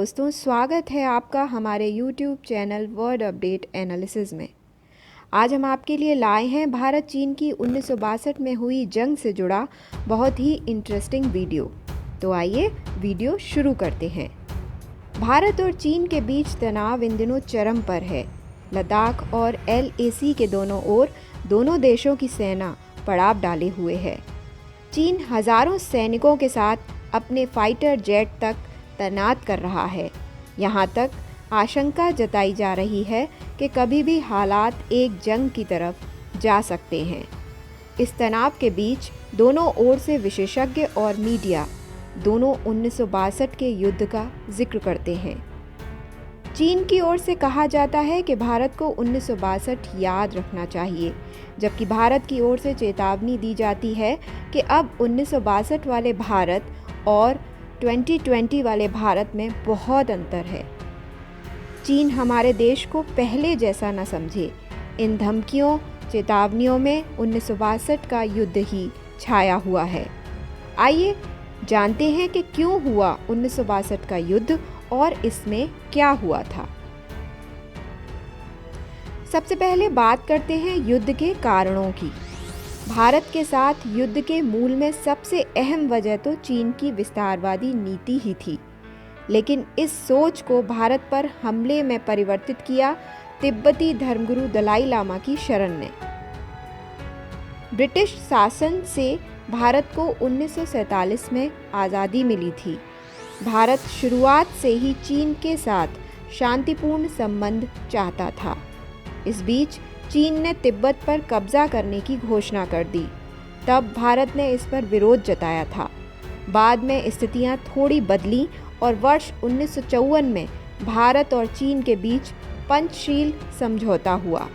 दोस्तों, स्वागत है आपका हमारे YouTube channel word update analysis में। आज हम आपके लिए लाए हैं भारत चीन की 1962 में हुई जंग से जुड़ा बहुत ही इंटरेस्टिंग वीडियो। तो आइए वीडियो शुरू करते हैं। भारत और चीन के बीच तनाव इन दिनों चरम पर है। लद्दाख और LAC के दोनों ओर दोनों देशों की सेना पड़ाव डाले हुए है। चीन हजारों सैनिकों के साथ अपने फाइटर जेट तक तैनात कर रहा है। यहाँ तक आशंका जताई जा रही है कि कभी भी हालात एक जंग की तरफ जा सकते हैं। इस तनाव के बीच दोनों ओर से विशेषज्ञ और मीडिया दोनों 1962 के युद्ध का जिक्र करते हैं। चीन की ओर से कहा जाता है कि भारत को 1962 याद रखना चाहिए, जबकि भारत की ओर से चेतावनी दी जाती है कि अब 1962 वाले भारत और 2020 वाले भारत में बहुत अंतर है। चीन हमारे देश को पहले जैसा न समझे। इन धमकियों चेतावनियों में 1962 का युद्ध ही छाया हुआ है। आइए जानते हैं कि क्यों हुआ 1962 का युद्ध और इसमें क्या हुआ था। सबसे पहले बात करते हैं युद्ध के कारणों की। भारत के साथ युद्ध के मूल में सबसे अहम वजह तो चीन की विस्तारवादी नीति ही थी, लेकिन इस सोच को भारत पर हमले में परिवर्तित किया तिब्बती धर्मगुरु दलाई लामा की शरण ने। ब्रिटिश शासन से भारत को 1947 में आज़ादी मिली थी। भारत शुरुआत से ही चीन के साथ शांतिपूर्ण संबंध चाहता था। इस बीच चीन ने तिब्बत पर कब्जा करने की घोषणा कर दी। तब भारत ने इस पर विरोध जताया था। बाद में स्थितियां थोड़ी बदली और वर्ष 1954 में भारत और चीन के बीच पंचशील समझौता हुआ।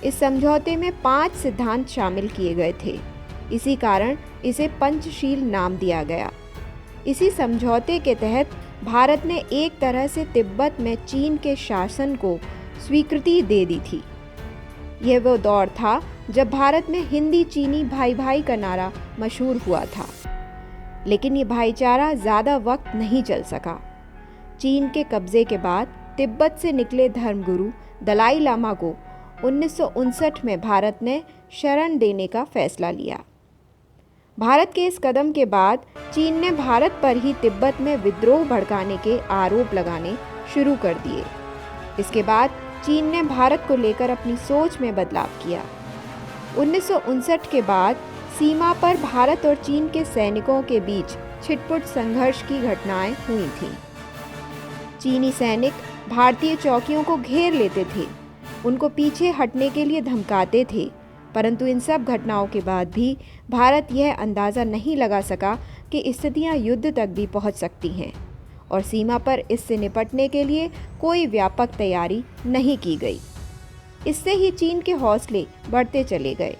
इस समझौते में 5 सिद्धांत शामिल किए गए थे। इसी कारण इसे पंचशील नाम दिया गया। इसी समझौते के तहत भारत ने एक तरह से तिब्बत में चीन के शासन को स्वीकृति दे दी थी। यह वो दौर था जब भारत में हिंदी चीनी भाई भाई का नारा मशहूर हुआ था, लेकिन ये भाईचारा ज़्यादा वक्त नहीं चल सका। चीन के कब्जे के बाद तिब्बत से निकले धर्मगुरु दलाई लामा को 1959 में भारत ने शरण देने का फैसला लिया। भारत के इस कदम के बाद चीन ने भारत पर ही तिब्बत में विद्रोह भड़काने के आरोप लगाने शुरू कर दिए। इसके बाद चीन ने भारत को लेकर अपनी सोच में बदलाव किया। 1959 के बाद सीमा पर भारत और चीन के सैनिकों के बीच छिटपुट संघर्ष की घटनाएं हुई थीं। चीनी सैनिक भारतीय चौकियों को घेर लेते थे, उनको पीछे हटने के लिए धमकाते थे, परंतु इन सब घटनाओं के बाद भी भारत यह अंदाज़ा नहीं लगा सका कि स्थितियां युद्ध तक भी पहुंच सकती हैं और सीमा पर इससे निपटने के लिए कोई व्यापक तैयारी नहीं की गई। इससे ही चीन के हौसले बढ़ते चले गए।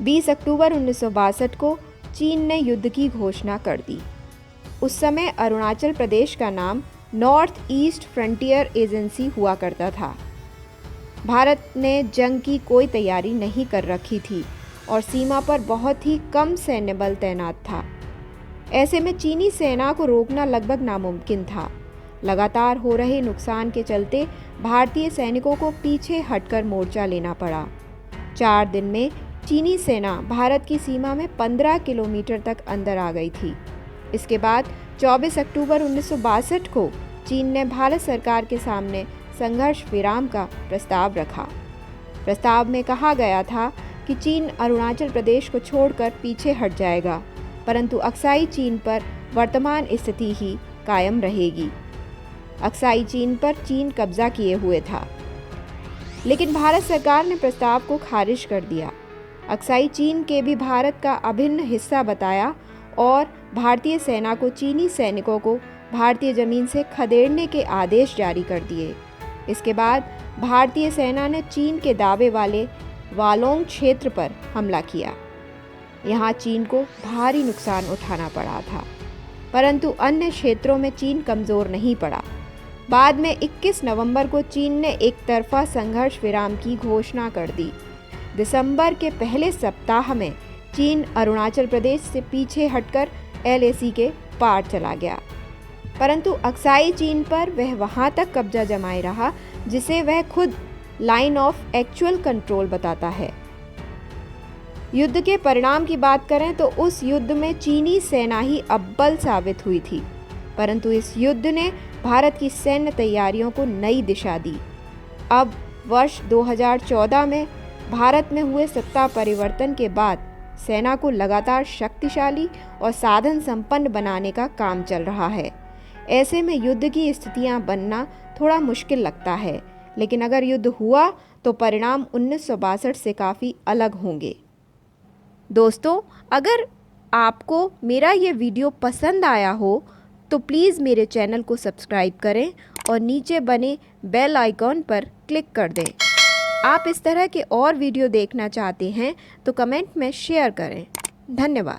20 अक्टूबर 1962 को चीन ने युद्ध की घोषणा कर दी। उस समय अरुणाचल प्रदेश का नाम नॉर्थ ईस्ट फ्रंटियर एजेंसी हुआ करता था। भारत ने जंग की कोई तैयारी नहीं कर रखी थी और सीमा पर बहुत ही कम सैन्य बल तैनात था। ऐसे में चीनी सेना को रोकना लगभग नामुमकिन था। लगातार हो रहे नुकसान के चलते भारतीय सैनिकों को पीछे हटकर मोर्चा लेना पड़ा। 4 दिन में चीनी सेना भारत की सीमा में 15 किलोमीटर तक अंदर आ गई थी। इसके बाद 24 अक्टूबर 1962 को चीन ने भारत सरकार के सामने संघर्ष विराम का प्रस्ताव रखा। प्रस्ताव में कहा गया था कि चीन अरुणाचल प्रदेश को छोड़कर पीछे हट जाएगा, परंतु अक्साई चीन पर वर्तमान स्थिति ही कायम रहेगी। अक्साई चीन पर चीन कब्जा किए हुए था, लेकिन भारत सरकार ने प्रस्ताव को खारिज कर दिया। अक्साई चीन के भी भारत का अभिन्न हिस्सा बताया और भारतीय सेना को चीनी सैनिकों को भारतीय जमीन से खदेड़ने के आदेश जारी कर दिए। इसके बाद भारतीय सेना ने चीन के दावे वाले वालोंग क्षेत्र पर हमला किया। यहाँ चीन को भारी नुकसान उठाना पड़ा था, परंतु अन्य क्षेत्रों में चीन कमज़ोर नहीं पड़ा। बाद में 21 नवंबर को चीन ने एक तरफा संघर्ष विराम की घोषणा कर दी। दिसंबर के पहले सप्ताह में चीन अरुणाचल प्रदेश से पीछे हटकर LAC के पार चला गया। परंतु अक्साई चीन पर वह वहां तक कब्जा जमाए रहा जिसे वह खुद लाइन ऑफ एक्चुअल कंट्रोल बताता है। युद्ध के परिणाम की बात करें तो उस युद्ध में चीनी सेना ही अव्वल साबित हुई थी, परंतु इस युद्ध ने भारत की सैन्य तैयारियों को नई दिशा दी। अब वर्ष 2014 में भारत में हुए सत्ता परिवर्तन के बाद सेना को लगातार शक्तिशाली और साधन संपन्न बनाने का काम चल रहा है। ऐसे में युद्ध की स्थितियां बनना थोड़ा मुश्किल लगता है, लेकिन अगर युद्ध हुआ तो परिणाम 1962 से काफ़ी अलग होंगे। दोस्तों, अगर आपको मेरा ये वीडियो पसंद आया हो तो प्लीज़ मेरे चैनल को सब्सक्राइब करें और नीचे बने बेल आइकॉन पर क्लिक कर दें। आप इस तरह के और वीडियो देखना चाहते हैं तो कमेंट में शेयर करें। धन्यवाद।